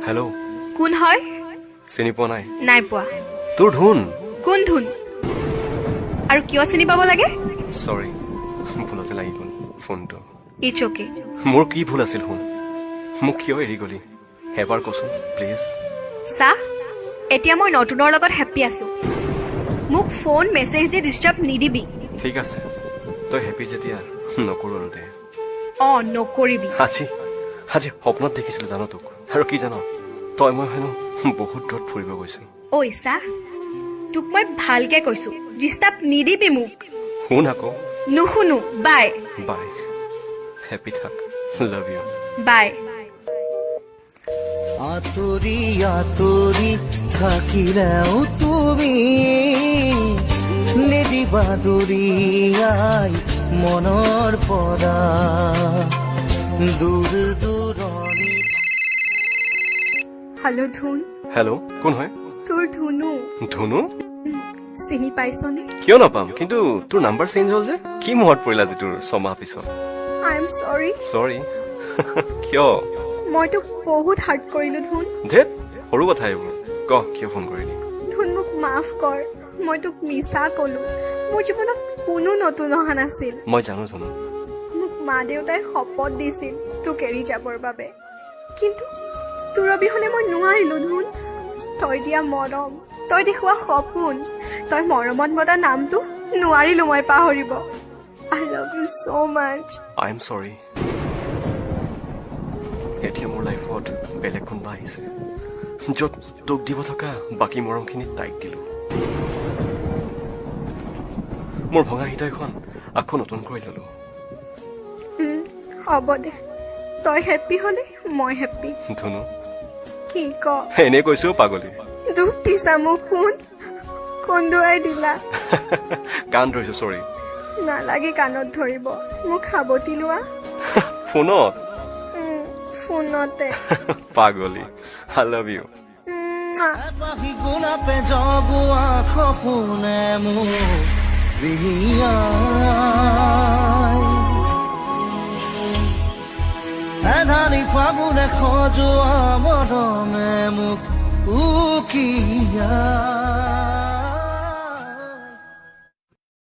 Hello' কোন হয়? চিনি পোৱা নাই? নাই পোৱা। তোৰ ধুন। কোন ধুন? আৰু কিয় চিনি পাব লাগে? চৰি, ভুলতে লাগি গ'ল ফোনটো। It's okay. মোৰ কি ভুল আছিল শুন? মোক কিয় এৰি গলি এবাৰ কচোন প্লিজ। চা, এতিয়া মই নতুনৰ লগত হেপ্পী আছো। মোক ফোন মেছেজ দি ডিষ্টাৰ্ব নিদিবি। ঠিক আছে, তই হেপ্পী যেতিয়া নকৰো আৰু দে। নকৰিবি। আজি সপোনত দেখিছিলো জানো তোক। আৰু কি জান, তই মই হেনো বহুত দূৰত ফুৰিব গৈছো। ঐ চা, তোক মই ভালকে কৈছো, ডিষ্টাৰ্ব নিদিবি মোক। শুন আকৌ। নুশুনো। বাই বাই। হেপ্পী থাক। Love you. বাই। আঁতৰি আঁতৰি থাকিলেও তুমি নিদিবা দূৰিয়াই মনৰ পৰা দূৰ দূৰণি। হেল্ল' ধুন। হেল্ল', কোন হয়? তোৰ ধুনু। ধুনু? চিনি পাইছনে? কিয় নাপাম, কিন্তু তোৰ নাম্বাৰ চেঞ্জ হ'ল যে। কি মনত পৰিল আজি তোৰ 6 মাহ পিছত? আই এম চৰি। চৰি? কিয়? মই তোক বহুত হাৰ্ট কৰিলো ধুন। ধেত, সৰু কথা এইবোৰ। ক, কিয় ফোন কৰিলি? ধুন, মোক মাফ কৰ। মই তোক মিছা কলো। মোৰ জীৱনত কোনো নতুন অহা নাছিল। মই জানো জানো। মোক মা দেউতাই শপত দিছিল তোক এৰি যাবৰ বাবে, কিন্তু তোৰ অবিহনে মই নোৱাৰিলো ধুন। তই দিয়া মৰম, তই দেখুওৱা সপোন, তই মৰমত মতা নামটো নোৱাৰিলো মই পাহৰিব। I love you so much. I am চৰি। এতিয়া মোৰ লাইফত বেলেগ কোনোবা আহিছে, য'ত তোক দিব থকা বাকী মৰমখিনি তাইক দিলো। মোৰ ভঙা হৃদয়খন আকৌ নতুন কৰি ললো। হ'ব দে, তই হেপ্পী হলে মই হেপ্পী। ধুনু, কি ক? এনে কৈছো পাগলী। দুখ দিছা মোক শুন, কন্দুৱাই দিলা। কাণ ধৰিছো, চৰি। নালাগে কাণত ধৰিব, মোক সাৱটি লোৱা। ফোনত? ফোনতে। পাগলী, আই লাভ ইউ। পাহি গোলাপে জগুৱা সপোনে মোক বিৰিয়াই, এধানি ফাগুনে সজোৱা মৰমে মোক উকিয়াই।